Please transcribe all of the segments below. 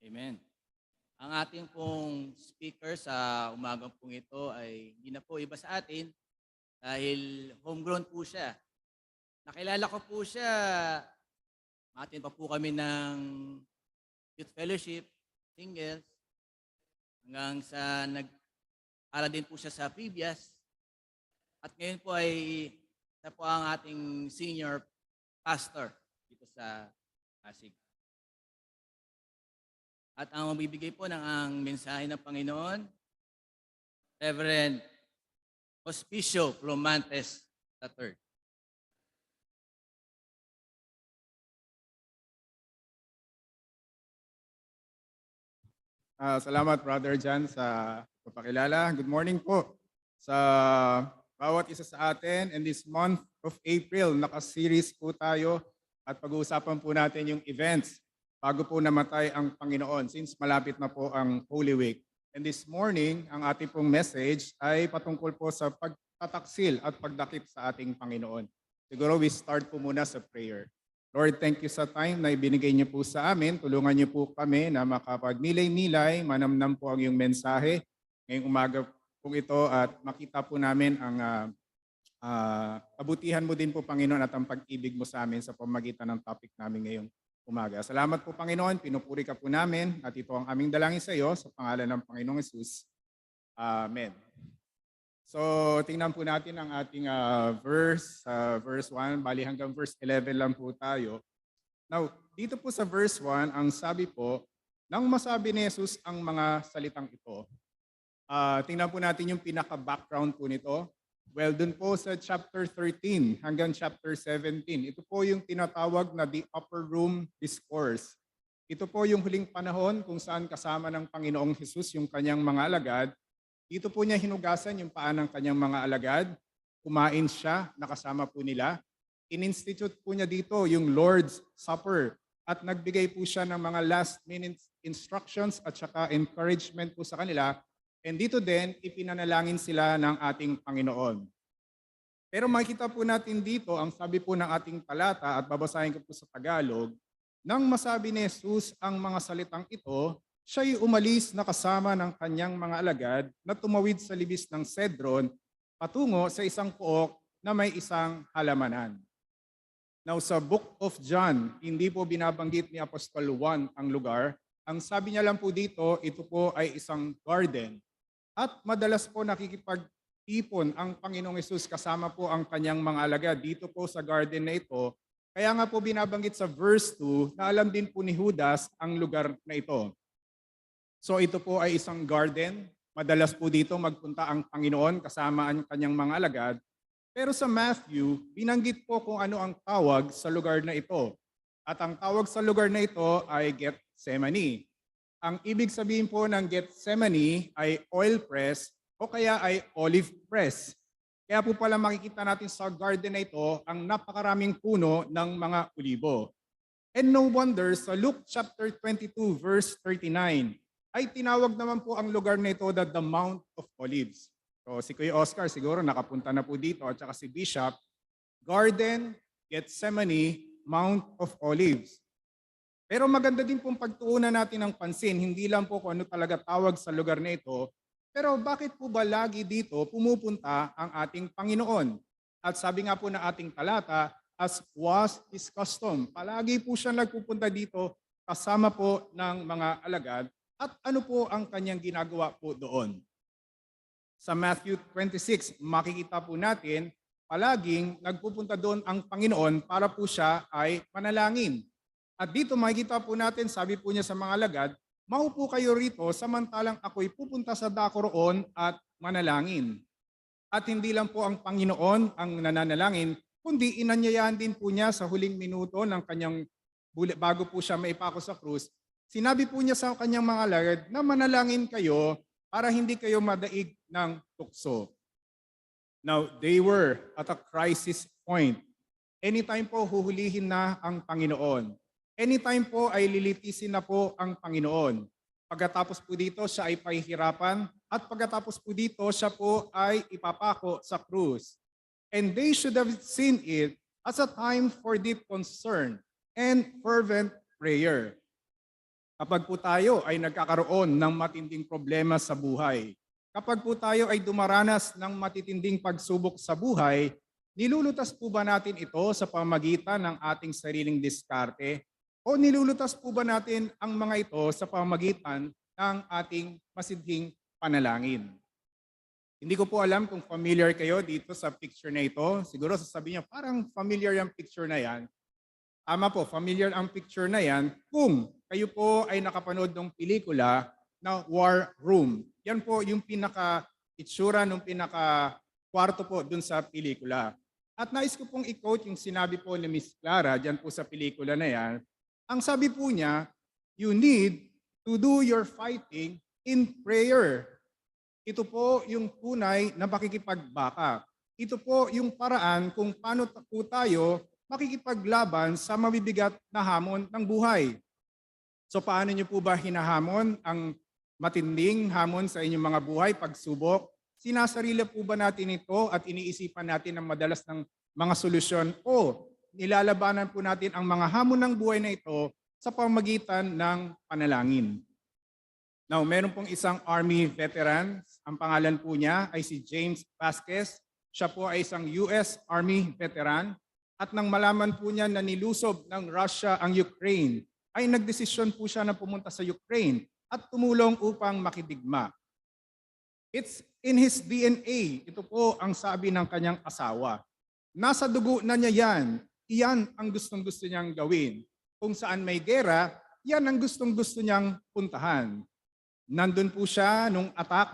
Amen. Ang ating pong speaker sa umagang pong ito ay hindi na po iba sa atin dahil homegrown po siya. Nakilala ko po siya, atin pa po kami ng youth fellowship, singles, hanggang sa nag-aral din po siya sa previous. At ngayon po ay siya po ang ating senior pastor dito sa Pasig. At ang mabibigay po ng ang mensahe ng Panginoon, Reverend Hospicio Plomantes III. Salamat Brother Jan sa pagpapakilala. Good morning po sa bawat isa sa atin. In this month of April, naka-series po tayo at pag-uusapan po natin yung events bago po namatay ang Panginoon since malapit na po ang Holy Week. And this morning, ang ating pong message ay patungkol po sa pagtataksil at pagdakip sa ating Panginoon. Siguro we start po muna sa prayer. Lord, thank you sa time na ibinigay niyo po sa amin. Tulungan niyo po kami na makapagmilay-milay, manamnam po ang iyong mensahe ngayong umaga po ito at makita po namin ang kabutihan mo din po, Panginoon, at ang pag-ibig mo sa amin sa pamagitan ng topic namin ngayong umaga. Salamat po, Panginoon. Pinupuri ka po namin at ito ang aming dalangin sa iyo sa pangalan ng Panginoong Hesus. Amen. So, tingnan po natin ang ating verse 1, bali hanggang verse 11 lang po tayo. Now, dito po sa verse 1, ang sabi po, nang masabi ni Jesus ang mga salitang ito, tingnan po natin yung pinaka-background po nito. Well, dun po sa chapter 13 hanggang chapter 17, ito po yung tinatawag na the upper room discourse. Ito po yung huling panahon kung saan kasama ng Panginoong Jesus yung kanyang mga alagad. Dito po niya hinugasan yung paa ng kanyang mga alagad. Kumain siya, nakasama po nila. In-institute po niya dito yung Lord's Supper at nagbigay po siya ng mga last-minute instructions at saka encouragement po sa kanila. And dito din, ipinanalangin sila ng ating Panginoon. Pero makikita po natin dito, ang sabi po ng ating talata at babasahin ko po sa Tagalog, nang masabi ni Jesus ang mga salitang ito, siya'y umalis na kasama ng kanyang mga alagad na tumawid sa libis ng Cedron patungo sa isang pook na may isang halamanan. Now sa Book of John, hindi po binabanggit ni Apostol Juan ang lugar. Ang sabi niya lang po dito, ito po ay isang garden. At madalas po nakikipag-ipon ang Panginoong Hesus kasama po ang kanyang mga alagad dito po sa garden na ito. Kaya nga po binabanggit sa verse 2 na alam din po ni Judas ang lugar na ito. So ito po ay isang garden. Madalas po dito magpunta ang Panginoon kasama ang kanyang mga alagad. Pero sa Matthew, binanggit po kung ano ang tawag sa lugar na ito. At ang tawag sa lugar na ito ay Gethsemane. Ang ibig sabihin po ng Gethsemane ay oil press o kaya ay olive press. Kaya po pala makikita natin sa garden na ito ang napakaraming puno ng mga ulibo. And no wonder sa Luke chapter 22 verse 39, ay tinawag naman po ang lugar na ito that the Mount of Olives. So si Kuya Oscar siguro nakapunta na po dito at saka si Bishop, Garden, Gethsemane, Mount of Olives. Pero maganda din pong pagtuunan natin ng pansin, hindi lang po kung ano talaga tawag sa lugar na ito, pero bakit po ba lagi dito pumupunta ang ating Panginoon? At sabi nga po na ating talata, as was his custom, palagi po siya nagpupunta dito kasama po ng mga alagad. At ano po ang kanyang ginagawa po doon? Sa Matthew 26, makikita po natin, palaging nagpupunta doon ang Panginoon para po siya ay manalangin. At dito makikita po natin, sabi po niya sa mga alagad, maupo kayo rito samantalang ako'y pupunta sa dako roon at manalangin. At hindi lang po ang Panginoon ang nananalangin, kundi inanyayahan din po niya sa huling minuto ng kanyang bago po siya maipako sa krus. Sinabi po niya sa kanyang mga alagad na manalangin kayo para hindi kayo madaig ng tukso. Now, they were at a crisis point. Anytime po huhulihin na ang Panginoon. Anytime po ay lilitisin na po ang Panginoon. Pagkatapos po dito siya ay pahihirapan at pagkatapos po dito siya po ay ipapako sa krus. And they should have seen it as a time for deep concern and fervent prayer. Kapag po tayo ay nagkakaroon ng matinding problema sa buhay, kapag po tayo ay dumaranas ng matitinding pagsubok sa buhay, nilulutas po ba natin ito sa pamagitan ng ating sariling diskarte? O nilulutas po ba natin ang mga ito sa pamagitan ng ating masidhing panalangin? Hindi ko po alam kung familiar kayo dito sa picture na ito. Siguro sasabihin niyo, parang familiar yung picture na yan. Tama po, familiar ang picture na yan kung kayo po ay nakapanood ng pelikula na War Room. Yan po yung pinaka-itsura ng pinaka-kwarto po dun sa pelikula. At nais ko pong i-quote yung sinabi po ni Miss Clara dyan po sa pelikula na yan. Ang sabi po niya, you need to do your fighting in prayer. Ito po yung tunay na pakikipagbaka. Ito po yung paraan kung paano po tayo makikipaglaban sa mabibigat na hamon ng buhay. So paano niyo po ba hinahamon ang matinding hamon sa inyong mga buhay, pagsubok? Sinasarili po ba natin ito at iniisipan natin ang madalas ng mga solusyon o nilalabanan po natin ang mga hamon ng buhay na ito sa pamagitan ng panalangin? Now, meron pong isang Army veteran, ang pangalan po niya ay si James Vasquez. Siya po ay isang US Army veteran. At nang malaman po niya na nilusob ng Russia ang Ukraine, ay nagdesisyon po siya na pumunta sa Ukraine at tumulong upang makidigma. It's in his DNA. Ito po ang sabi ng kanyang asawa. Nasa dugo na niya yan. Iyan ang gustong-gusto niyang gawin. Kung saan may gera, yan ang gustong-gusto niyang puntahan. Nandun po siya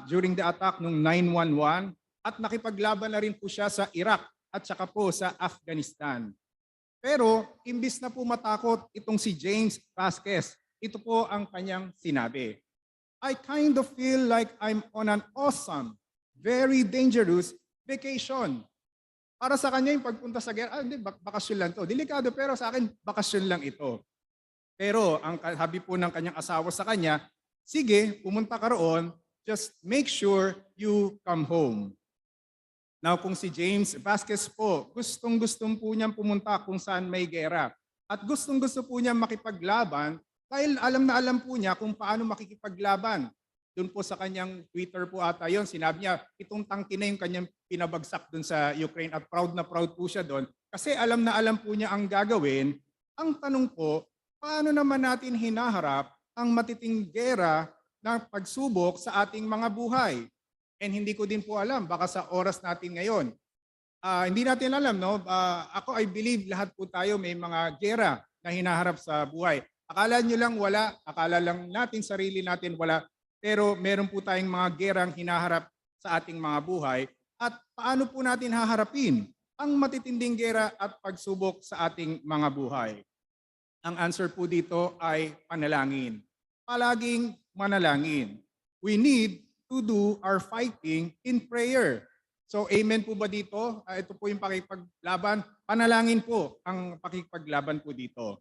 during the attack nung 9/11 at nakipaglaban na rin po siya sa Iraq at saka po sa Afghanistan. Pero imbis na po matakot itong si James Vasquez, ito po ang kanyang sinabi. I kind of feel like I'm on an awesome, very dangerous vacation. Para sa kanya yung pagpunta sa gera, hindi, bakasyon lang to. Delikado pero sa akin, bakasyon lang ito. Pero ang sabi po ng kanyang asawa sa kanya, sige, pumunta ka roon, just make sure you come home. Now kung si James Vasquez po, gustong-gustong po niyang pumunta kung saan may gera. At gustong-gusto po niyang makipaglaban dahil alam na alam po niya kung paano makikipaglaban. Doon po sa kanyang Twitter po ata yun, sinabi niya, itong tangke na yung kanyang pinabagsak doon sa Ukraine at proud na proud po siya doon. Kasi alam na alam po niya ang gagawin. Ang tanong po, paano naman natin hinaharap ang matitinding gera ng pagsubok sa ating mga buhay? And hindi ko din po alam, baka sa oras natin ngayon. Hindi natin alam, no? Ako, I believe lahat po tayo may mga gera na hinaharap sa buhay. Akala nyo lang wala, akala lang natin, sarili natin wala, pero meron po tayong mga gerang hinaharap sa ating mga buhay. At paano po natin haharapin ang matitinding gera at pagsubok sa ating mga buhay? Ang answer po dito ay panalangin. Palaging manalangin. We need to do our fighting in prayer. So amen po ba dito? Ito po yung pakikipaglaban. Panalangin po ang pakikipaglaban po dito.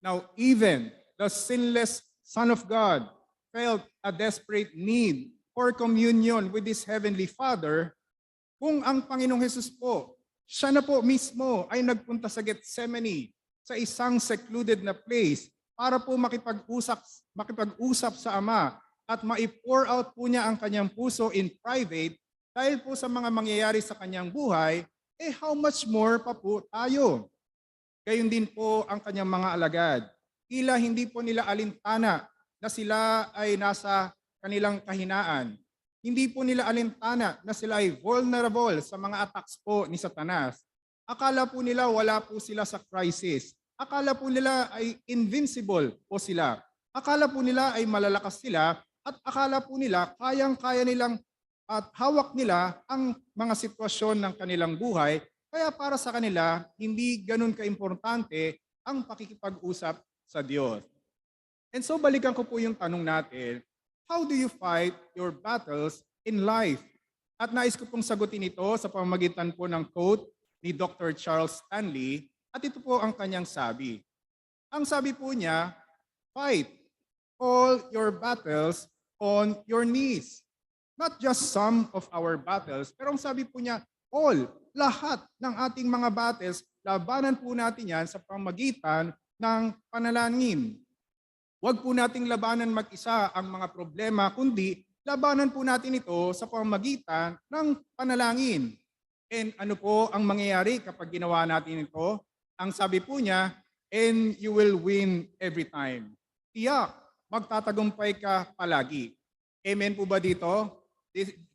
Now, even the sinless Son of God felt a desperate need for communion with His Heavenly Father. Kung ang Panginoong Hesus po, siya na po mismo ay nagpunta sa Gethsemane, sa isang secluded na place para po makipag-usap sa Ama at ma-pour out po niya ang kanyang puso in private dahil po sa mga mangyayari sa kanyang buhay, how much more pa po tayo? Gayon din po ang kanyang mga alagad. Tila hindi po nila alintana na sila ay nasa kanilang kahinaan. Hindi po nila alintana na sila ay vulnerable sa mga attacks po ni Satanas. Akala po nila wala po sila sa crisis. Akala po nila ay invincible po sila. Akala po nila ay malalakas sila at akala po nila kayang-kaya nilang at hawak nila ang mga sitwasyon ng kanilang buhay. Kaya para sa kanila, hindi ganun kaimportante ang pakikipag-usap sa Diyos. And so balikan ko po yung tanong natin, how do you fight your battles in life? At nais ko pong sagutin ito sa pamamagitan po ng quote ni Dr. Charles Stanley. At ito po ang kanyang sabi. Ang sabi po niya, fight all your battles on your knees. Not just some of our battles, pero ang sabi po niya, lahat ng ating mga battles, labanan po natin yan sa pamagitan ng panalangin. Huwag po nating labanan mag-isa ang mga problema, kundi labanan po natin ito sa pamamagitan ng panalangin. And ano po ang mangyayari kapag ginawa natin ito? Ang sabi po niya, and you will win every time. Tiyak, magtatagumpay ka palagi. Amen po ba dito?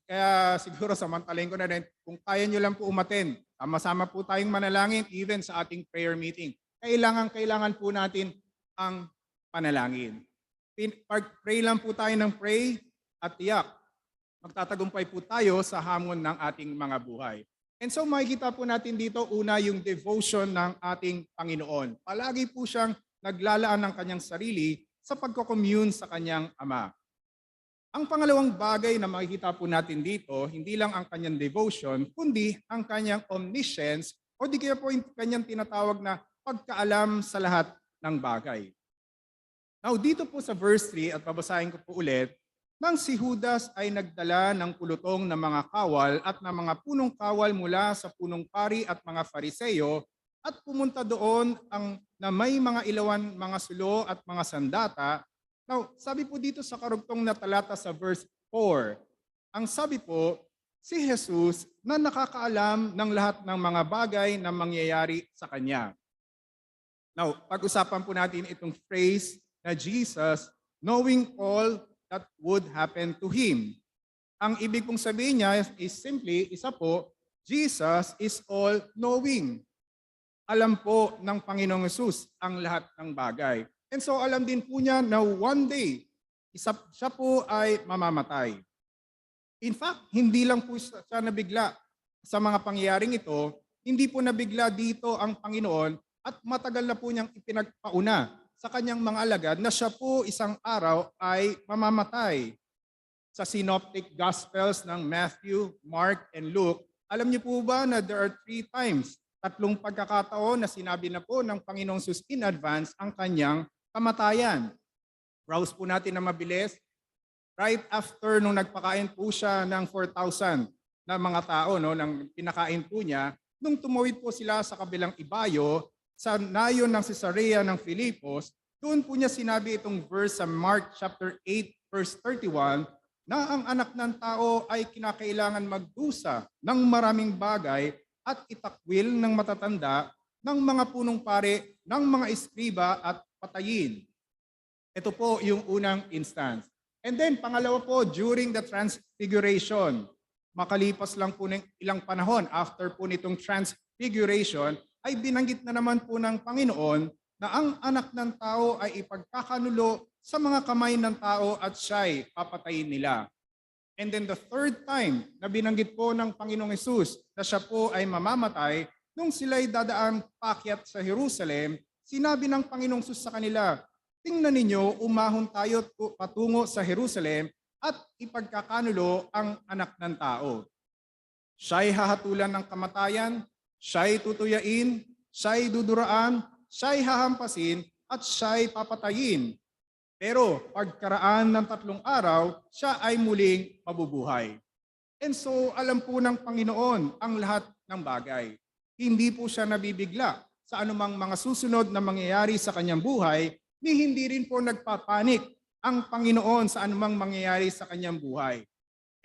Kaya siguro samantalahin ko na rin, kung kaya nyo lang po umattend, sama-sama po tayong manalangin even sa ating prayer meeting. Kailangan po natin ang panalangin. Pray lang po tayo ng pray at tiyak, magtatagumpay po tayo sa hamon ng ating mga buhay. And so makikita po natin dito una yung devotion ng ating Panginoon. Palagi po siyang naglalaan ng kanyang sarili sa pagko-commune sa kanyang Ama. Ang pangalawang bagay na makikita po natin dito, hindi lang ang kanyang devotion, kundi ang kanyang omniscience o di kaya po yung kanyang tinatawag na pagkaalam sa lahat ng bagay. Now dito po sa verse 3 at babasahin ko po ulit, nang si Judas ay nagdala ng pulutong na mga kawal at na mga punong kawal mula sa punong pari at mga Fariseyo at pumunta doon na may mga ilawan, mga sulo at mga sandata. Now, sabi po dito sa karugtong na talata sa verse 4, ang sabi po, si Jesus na nakakaalam ng lahat ng mga bagay na mangyayari sa kanya. Now, pag-usapan po natin itong phrase na Jesus knowing all that would happen to him. Ang ibig pong sabihin niya is simply, isa po, Jesus is all-knowing. Alam po ng Panginoong Hesus ang lahat ng bagay. And so alam din po niya na one day, siya po ay mamamatay. In fact, hindi lang po siya nabigla sa mga pangyayaring ito, hindi po nabigla dito ang Panginoon at matagal na po niyang ipinagpauna sa kanyang mga alagad na siya po isang araw ay mamamatay. Sa Synoptic Gospels ng Matthew, Mark, and Luke, alam niyo po ba na there are 3 times, 3 pagkakataon na sinabi na po ng Panginoong Hesus in advance ang kanyang kamatayan. Browse po natin na mabilis. Right after nung nagpakain po siya ng 4,000 na mga tao, no, nang pinakain po niya, nung tumawid po sila sa kabilang ibayo, sa nayon ng Cesarea ng Filipos, doon po niya sinabi itong verse sa Mark chapter 8 verse 31 na ang anak ng tao ay kinakailangan magdusa ng maraming bagay at itakwil ng matatanda ng mga punong pare, ng mga eskriba at patayin. Ito po yung unang instance. And then pangalawa po, during the transfiguration, makalipas lang po ng ilang panahon after po nitong transfiguration, ay binanggit na naman po ng Panginoon na ang anak ng tao ay ipagkakanulo sa mga kamay ng tao at siya'y papatayin nila. And then the third time na binanggit po ng Panginoong Hesus na siya po ay mamamatay, nung sila'y dadaan pakyat sa Jerusalem, sinabi ng Panginoong Hesus sa kanila, tingnan ninyo, umahon tayo patungo sa Jerusalem at ipagkakanulo ang anak ng tao. Siya'y hahatulan ng kamatayan, siya'y tutuyain, siya'y duduraan, siya'y hahampasin, at siya'y papatayin. Pero pagkaraan ng 3 araw, siya ay muling mabubuhay. And so alam po ng Panginoon ang lahat ng bagay. Hindi po siya nabibigla sa anumang mga susunod na mangyayari sa kanyang buhay, ni hindi rin po nagpapanik ang Panginoon sa anumang mangyayari sa kanyang buhay.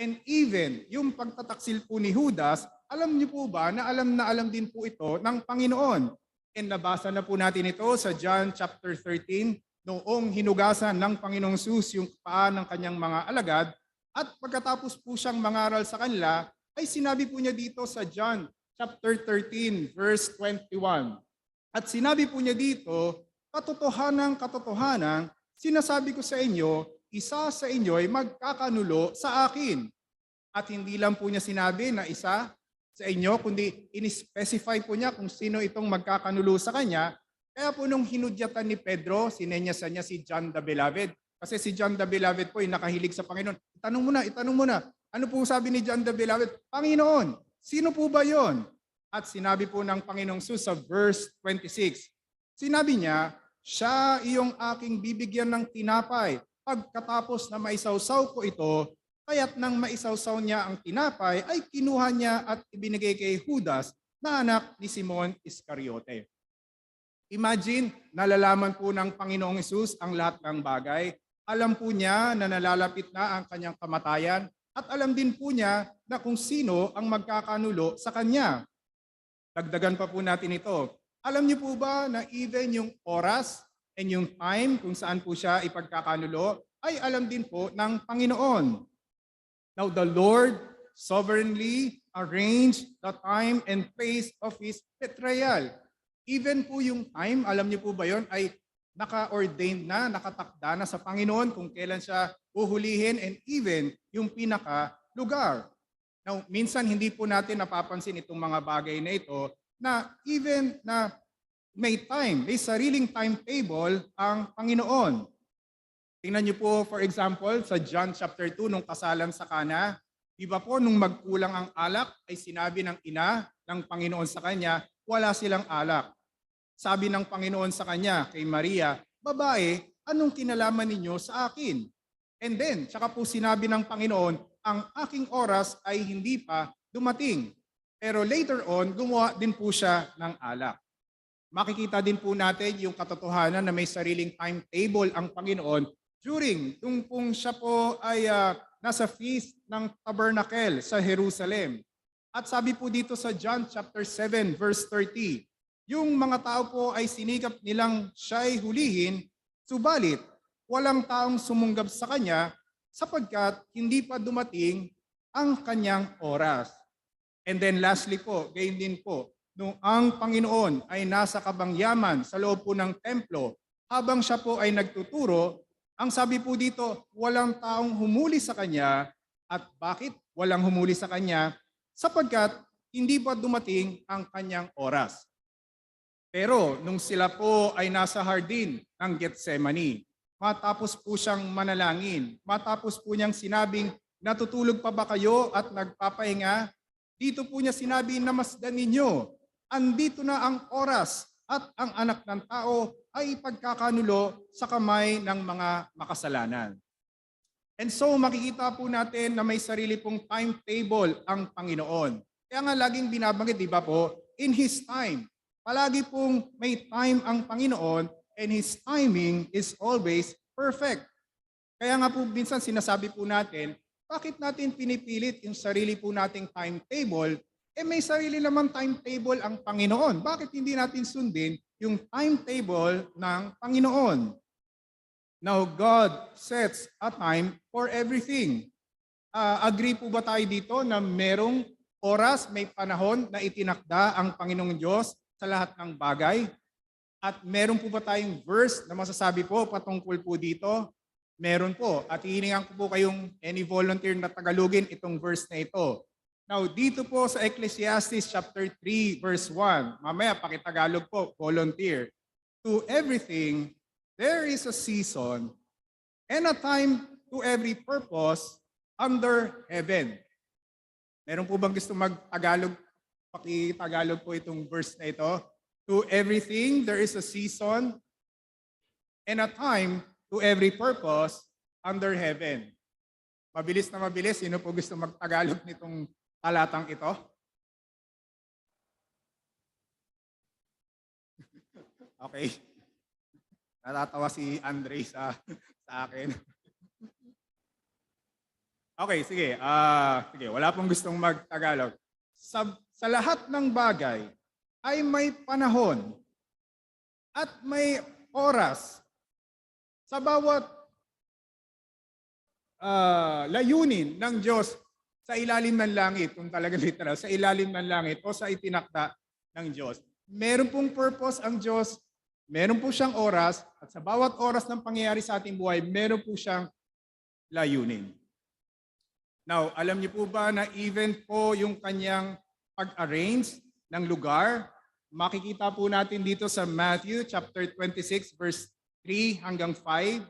And even yung pagtataksil po ni Judas, alam niyo po ba na alam din po ito ng Panginoon? And nabasa na po natin ito sa John chapter 13, noong hinugasan ng Panginoong Hesus yung paa ng kanyang mga alagad, at pagkatapos po siyang mangaral sa kanila, ay sinabi po niya dito sa John chapter 13 verse 21. At sinabi po niya dito, katotohanan, sinasabi ko sa inyo, isa sa inyo ay magkakanulo sa akin. At hindi lang po niya sinabi na isa sa inyo, kundi in-specify po niya kung sino itong magkakanulo sa kanya. Kaya po nung hinudyatan ni Pedro, sinenyasan niya si John the Beloved. Kasi si John the Beloved po ay nakahilig sa Panginoon. Itanong mo na. Ano po sabi ni John the Beloved? Panginoon, sino po ba yon? At sinabi po ng Panginoong Hesus sa verse 26. Sinabi niya, siya iyong aking bibigyan ng tinapay. Pagkatapos na maisawsaw ko ito, kaya't nang maisawsaw niya ang tinapay, ay kinuha niya at ibinigay kay Judas na anak ni Simon Iscariote. Imagine, nalalaman po ng Panginoong Hesus ang lahat ng bagay. Alam po niya na nalalapit na ang kanyang kamatayan at alam din po niya na kung sino ang magkakanulo sa kanya. Dagdagan pa po natin ito. Alam niyo po ba na even yung oras and yung time kung saan po siya ipagkakanulo ay alam din po ng Panginoon. Now the Lord sovereignly arranged the time and place of His betrayal. Even po yung time, alam niyo po ba yon, ay naka-ordained na, nakatakda na sa Panginoon kung kailan siya uhulihin and even yung pinaka-lugar. Now, minsan hindi po natin napapansin itong mga bagay na ito na even na may time, may sariling timetable ang Panginoon. Tingnan niyo po, for example, sa John chapter 2, nung kasalan sa Kana, di ba po nung magkulang ang alak, ay sinabi ng ina ng Panginoon sa kanya, wala silang alak. Sabi ng Panginoon sa kanya, kay Maria, babae, anong kinalaman ninyo sa akin? And then, tsaka po sinabi ng Panginoon, ang aking oras ay hindi pa dumating. Pero later on, gumawa din po siya ng alak. Makikita din po natin yung katotohanan na may sariling timetable ang Panginoon during nung pong siya po ay nasa feast ng tabernacle sa Jerusalem. At sabi po dito sa John chapter 7 verse 30, yung mga tao po ay sinikap nilang siya'y hulihin, subalit walang taong sumunggab sa kanya sapagkat hindi pa dumating ang kanyang oras. And then lastly po, gayon din po, nung ang Panginoon ay nasa kabangyaman sa loob po ng templo, habang siya po ay nagtuturo, ang sabi po dito, walang taong humuli sa kanya. At bakit walang humuli sa kanya? Sapagkat hindi pa dumating ang kanyang oras. Pero nung sila po ay nasa hardin ng Getsemani, matapos po siyang manalangin, matapos po niyang sinabing, natutulog pa ba kayo at nagpapahinga? Dito po niya sinabi, namasdan ninyo, andito na ang oras at ang anak ng tao ay pagkakanulo sa kamay ng mga makasalanan. And so makikita po natin na may sarili pong timetable ang Panginoon. Kaya nga laging binabanggit, di ba po, in His time. Palagi pong may time ang Panginoon and His timing is always perfect. Kaya nga po minsan sinasabi po natin, bakit natin pinipilit yung sarili po nating timetable? May sarili naman timetable ang Panginoon. Bakit hindi natin sundin yung timetable ng Panginoon? Now, God sets a time for everything. Agree po ba tayo dito na merong oras, may panahon na itinakda ang Panginoong Diyos sa lahat ng bagay? At meron po ba tayong verse na masasabi po patungkol po dito? Meron po. At hihilingan ko po kayong any volunteer na Tagalogin itong verse na ito. Now, dito po sa Ecclesiastes chapter 3 verse 1, mamaya pakitagalog po, volunteer. To everything, there is a season and a time to every purpose under heaven. Meron po bang gusto mag-Tagalog? Pakitagalog po itong verse na ito. To everything, there is a season and a time to every purpose under heaven. Mabilis na mabilis. Sino po gusto mag-Tagalog nitong talatang ito? Okay. Natatawa si Andre sa akin. Okay, sige. Sige, wala pong gustong mag-Tagalog. Sa lahat ng bagay ay may panahon at may oras. Sa bawat layunin ng Diyos sa ilalim ng langit, kung talaga literal, sa ilalim ng langit o sa itinakda ng Diyos. Meron pong purpose ang Diyos, meron po siyang oras, at sa bawat oras ng pangyayari sa ating buhay, meron po siyang layunin. Now, alam niyo po ba na even po yung kanyang pag-arrange ng lugar, makikita po natin dito sa Matthew chapter 26 verse 3 hanggang 5.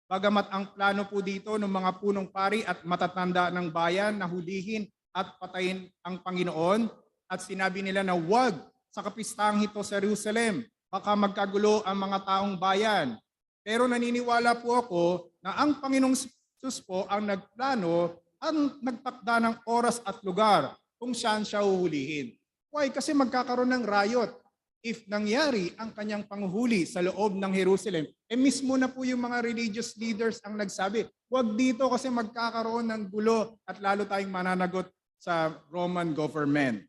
Bagamat ang plano po dito ng mga punong pari at matatanda ng bayan na hulihin at patayin ang Panginoon, at sinabi nila na wag sa kapistahang ito sa Jerusalem, baka magkagulo ang mga taong bayan. Pero naniniwala po ako na ang Panginoong Jesus po ang nagplano, ang nagtakda ng oras at lugar kung saan siya huhulihin. Why? Kasi magkakaroon ng riot. if nangyari ang kanyang panguhuli sa loob ng Jerusalem, mismo na po yung mga religious leaders ang nagsabi, wag dito kasi magkakaroon ng gulo at lalo tayong mananagot sa Roman government.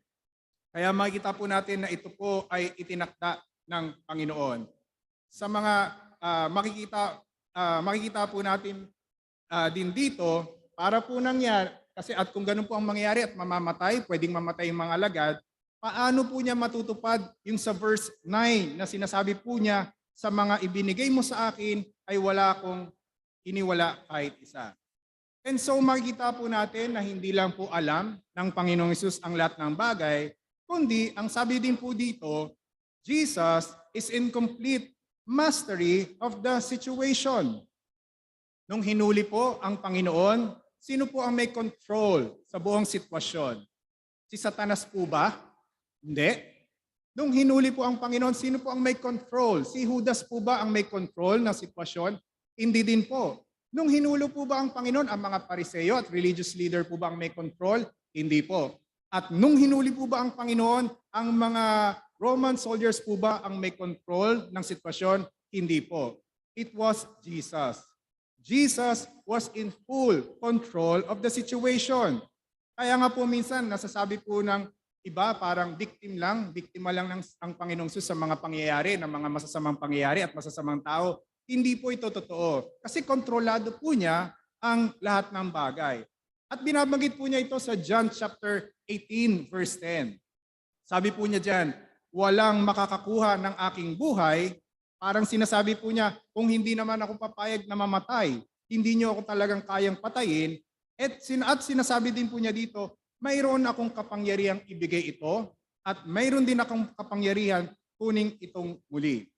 Kaya makikita po natin na ito po ay itinakda ng Panginoon. Sa mga makikita po natin din dito, para po nangyari, kasi at kung ganun po ang mangyayari at mamamatay, pwedeng mamatay yung mga alagad, paano po niya matutupad yung sa verse 9 na sinasabi po niya, sa mga ibinigay mo sa akin ay wala akong iniwala kahit isa. And so makikita po natin na hindi lang po alam ng Panginoong Hesus ang lahat ng bagay, kundi ang sabi din po dito, Jesus is in complete mastery of the situation. Nung hinuli po ang Panginoon, sino po ang may control sa buong sitwasyon? Si Satanas po ba? Hindi. Nung hinuli po ang Panginoon, sino po ang may control? Si Judas po ba ang may control ng sitwasyon? Hindi din po. Nung hinulo po ba ang Panginoon, ang mga Pariseo at religious leader po ba ang may control? Hindi po. At nung hinuli po ba ang Panginoon, ang mga Roman soldiers po ba ang may control ng sitwasyon? Hindi po. It was Jesus. Jesus was in full control of the situation. Kaya nga po minsan nasasabi po ng iba parang biktima lang ng ang Panginoong Hesus sa mga pangyayari, ng mga masasamang pangyayari at masasamang tao. Hindi po ito totoo. Kasi kontrolado po niya ang lahat ng bagay. At binabanggit po niya ito sa John chapter 18 verse 10. Sabi po niya diyan, walang makakakuha ng aking buhay. Parang sinasabi po niya, kung hindi naman ako papayag na mamatay, hindi niyo ako talagang kayang patayin. At sinasabi din po niya dito, mayroon akong kapangyarihang ibigay ito at mayroon din akong kapangyarihan kuning itong muli.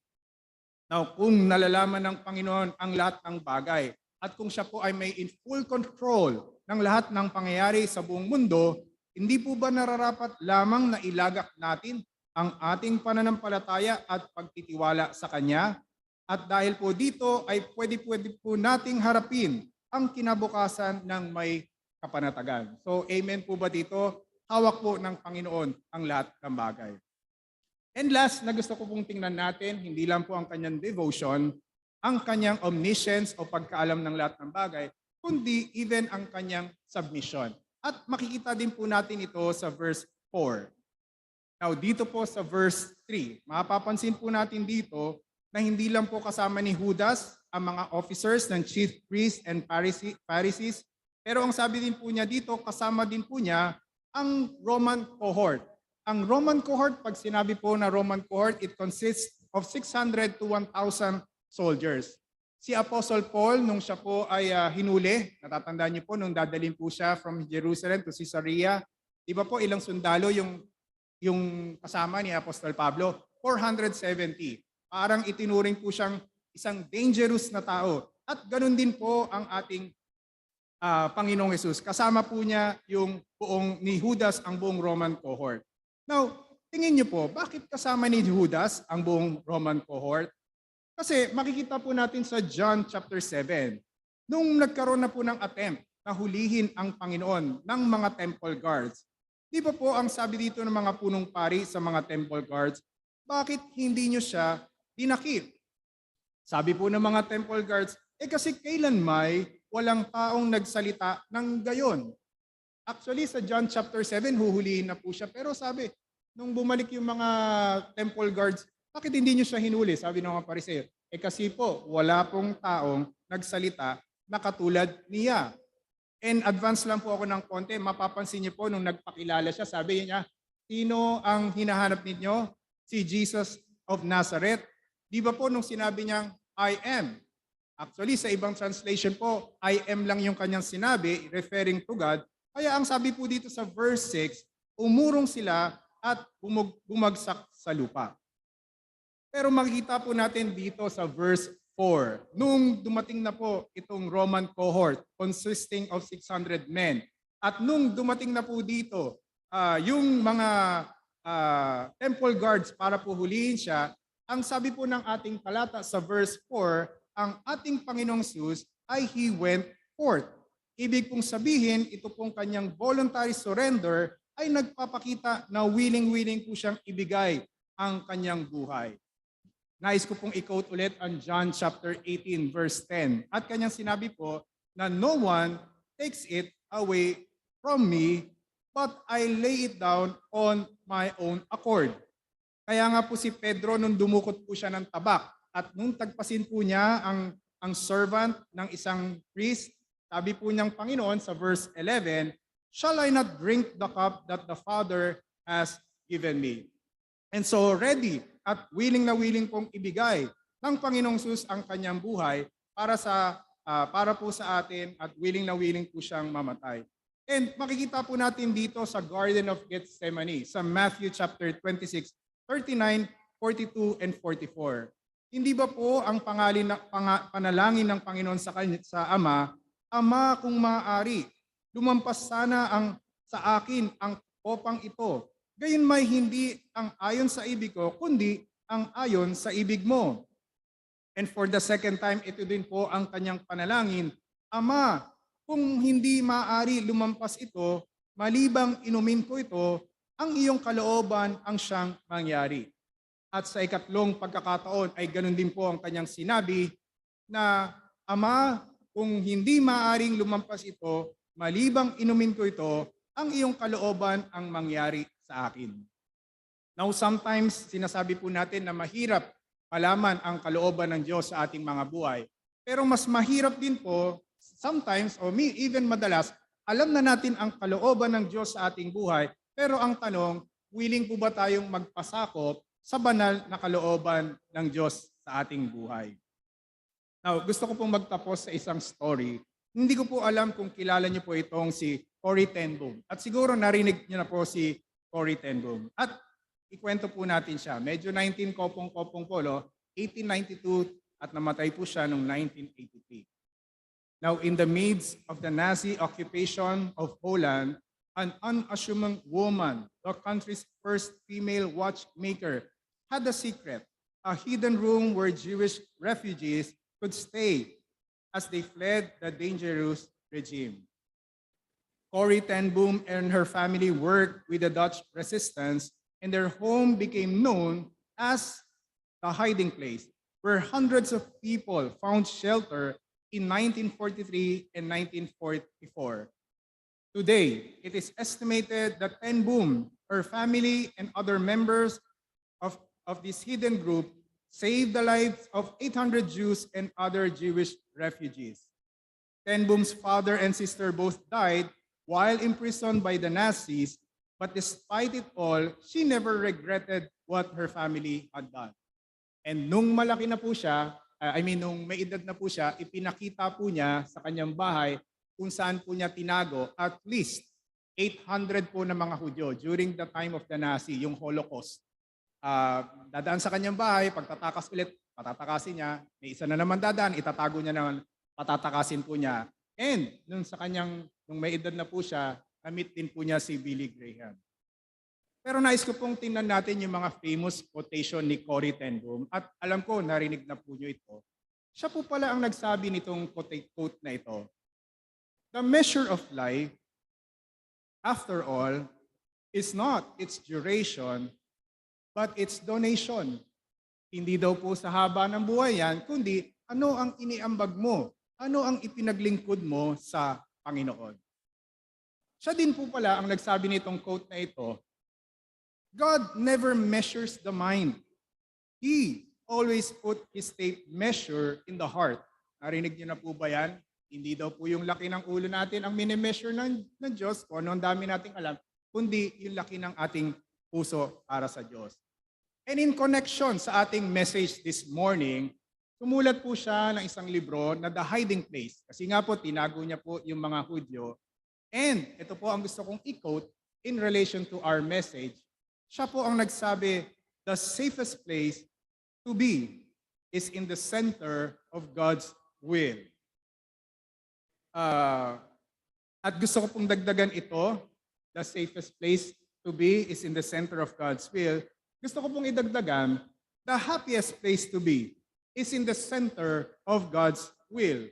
Now, kung nalalaman ng Panginoon ang lahat ng bagay at kung siya po ay may in full control ng lahat ng pangyayari sa buong mundo, hindi po ba nararapat lamang na ilagak natin ang ating pananampalataya at pagtitiwala sa Kanya? At dahil po dito ay pwede po nating harapin ang kinabukasan ng may kapanatagan. So amen po ba dito? Hawak po ng Panginoon ang lahat ng bagay. And last na gusto ko pong tingnan natin, hindi lang po ang kanyang devotion, ang kanyang omniscience o pagkaalam ng lahat ng bagay, kundi even ang kanyang submission. At makikita din po natin ito sa verse 4. Now dito po sa verse 3, mapapansin po natin dito na hindi lang po kasama ni Judas ang mga officers ng chief priests and Pharisees, pero ang sabi din po niya dito, kasama din po niya ang Roman cohort. Ang Roman cohort, pag sinabi po na Roman cohort, it consists of 600 to 1,000 soldiers. Si Apostle Paul, nung siya po ay hinuli, natatandaan niyo po, nung dadalhin po siya from Jerusalem to Caesarea, di ba po ilang sundalo yung kasama ni Apostol Pablo? 470. Parang itinuring po siyang isang dangerous na tao. At ganun din po ang ating Panginoong Hesus. Kasama po niya yung buong ni Judas ang buong Roman cohort. Now, tingin niyo po, bakit kasama ni Judas ang buong Roman cohort? Kasi makikita po natin sa John chapter 7, nung nagkaroon na po ng attempt na hulihin ang Panginoon ng mga temple guards, di ba po ang sabi dito ng mga punong pari sa mga temple guards, bakit hindi niyo siya dinakip? Sabi po ng mga temple guards, kasi kailanmay walang taong nagsalita ng gayon. Actually, sa John chapter 7, huhulihin na po siya. Pero sabi, nung bumalik yung mga temple guards, bakit hindi nyo siya hinuli? Sabi ng mga Pariseo, kasi po, wala pong taong nagsalita na katulad niya. And advance lang po ako ng konti, mapapansin niyo po nung nagpakilala siya, sabi niya, sino ang hinahanap ninyo? Si Jesus of Nazareth. Di ba po nung sinabi niyang, I am. Actually, sa ibang translation po, I am lang yung kanyang sinabi, referring to God. Kaya ang sabi po dito sa verse 6, umurong sila at bumagsak sa lupa. Pero makikita po natin dito sa verse 4, nung dumating na po itong Roman cohort consisting of 600 men, at nung dumating na po dito yung mga temple guards para po hulihin siya, ang sabi po ng ating talata sa verse 4, ang ating Panginoong Hesus ay He went forth. Ibig pong sabihin, ito pong kanyang voluntary surrender ay nagpapakita na willing-willing po siyang ibigay ang kanyang buhay. Nais ko pong i-quote ulit ang John chapter 18 verse 10. At kanyang sinabi po na no one takes it away from me, but I lay it down on my own accord. Kaya nga po si Pedro nung dumukot po siya ng tabak at nung tagpasin po niya ang servant ng isang priest, sabi po niyang Panginoon sa verse 11, "Shall I not drink the cup that the Father has given me?" And so ready at willing na willing pong ibigay ng Panginoong Sus ang kanyang buhay para po sa atin at willing na willing po siyang mamatay. And makikita po natin dito sa Garden of Gethsemane sa Matthew chapter 26, 39, 42, and 44. Hindi ba po ang panalangin ng Panginoon sa Ama, Ama, kung maaari, lumampas sana sa akin ang kopang ito. Gayon may hindi ang ayon sa ibig ko, kundi ang ayon sa ibig mo. And for the second time, ito din po ang kanyang panalangin, Ama, kung hindi maaari lumampas ito, malibang inumin ko ito, ang iyong kalooban ang siyang mangyari. At sa ikatlong pagkakataon ay ganun din po ang kanyang sinabi na, Ama, kung hindi maaaring lumampas ito, malibang inumin ko ito, ang iyong kalooban ang mangyari sa akin. Now sometimes sinasabi po natin na mahirap malaman ang kalooban ng Diyos sa ating mga buhay. Pero mas mahirap din po, sometimes o even madalas, alam na natin ang kalooban ng Diyos sa ating buhay, pero ang tanong, willing po ba tayong magpasakop sa banal na kalooban ng Diyos sa ating buhay? Now, gusto ko pong magtapos sa isang story. Hindi ko po alam kung kilala niyo po itong si Corrie ten Boom. At siguro narinig niyo na po si Corrie ten Boom. At ikwento po natin siya. Medyo 19 kopong-kopong po, 1892 at namatay po siya noong 1983. Now, in the midst of the Nazi occupation of Poland, an unassuming woman, the country's first female watchmaker, had a secret, a hidden room where Jewish refugees could stay as they fled the dangerous regime. Corrie ten Boom and her family worked with the Dutch resistance, and their home became known as the hiding place, where hundreds of people found shelter in 1943 and 1944. Today, it is estimated that ten Boom, her family, and other members of this hidden group saved the lives of 800 Jews and other Jewish refugees. Ten Boom's father and sister both died while imprisoned by the Nazis, but despite it all, she never regretted what her family had done. And nung malaki na po siya, nung may edad na po siya, ipinakita po niya sa kanyang bahay kung saan po niya tinago at least 800 po na mga Hudyo during the time of the Nazi, yung Holocaust. Dadaan sa kanyang bahay, pagtatakas ulit, patatakasin niya, may isa na naman dadaan, itatago niya naman, patatakasin po niya. And nung may edad na po siya, na-meet din po niya si Billy Graham. Pero nais ko pong tingnan natin yung mga famous quotation ni Corrie ten Boom at alam ko narinig na po niyo ito. Siya po pala ang nagsabi nitong quote na ito. The measure of life, after all, is not its duration, but its donation. Hindi daw po sa haba ng buhay yan, kundi ano ang iniambag mo, ano ang ipinaglingkod mo sa Panginoon. Siya din po pala ang nagsabi nitong quote na ito, God never measures the mind. He always put His tape measure in the heart. Narinig niyo na po ba yan? Hindi daw po yung laki ng ulo natin ang mini-measure ng Diyos, o ano ang dami nating alam, kundi yung laki ng ating puso para sa Diyos. And in connection sa ating message this morning, sumulat po siya ng isang libro na The Hiding Place. Kasi nga po, tinago niya po yung mga Hudyo. And ito po ang gusto kong i-quote in relation to our message. Siya po ang nagsabi, the safest place to be is in the center of God's will. At gusto ko pong dagdagan ito, the safest place to be is in the center of God's will. Gusto ko pong idagdagan, the happiest place to be is in the center of God's will.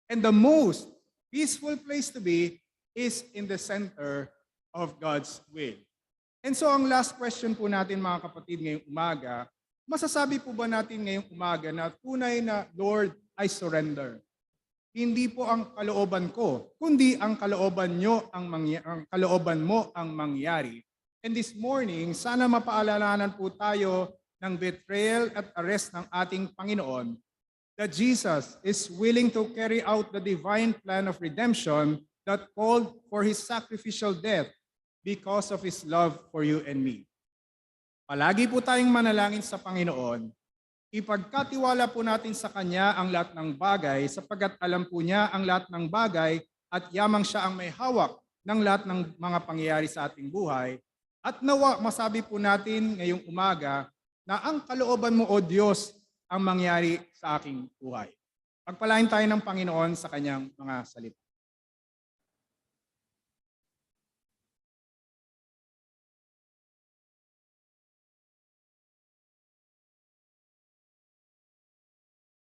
And the most peaceful place to be is in the center of God's will. And so ang last question po natin mga kapatid ngayong umaga, masasabi po ba natin ngayong umaga na tunay na, Lord, I surrender? Hindi po ang kalooban ko, kundi ang kalooban nyo ang kalooban mo ang mangyari. And this morning, sana mapaalalanan po tayo ng betrayal at arrest ng ating Panginoon that Jesus is willing to carry out the divine plan of redemption that called for His sacrificial death because of His love for you and me. Palagi po tayong manalangin sa Panginoon. Ipagkatiwala po natin sa Kanya ang lahat ng bagay sapagkat alam po niya ang lahat ng bagay at yamang siya ang may hawak ng lahat ng mga pangyayari sa ating buhay. At nawa masabi po natin ngayong umaga na ang kalooban mo, O Diyos, ang mangyari sa aking buhay. Pagpalain tayo ng Panginoon sa Kanyang mga salita.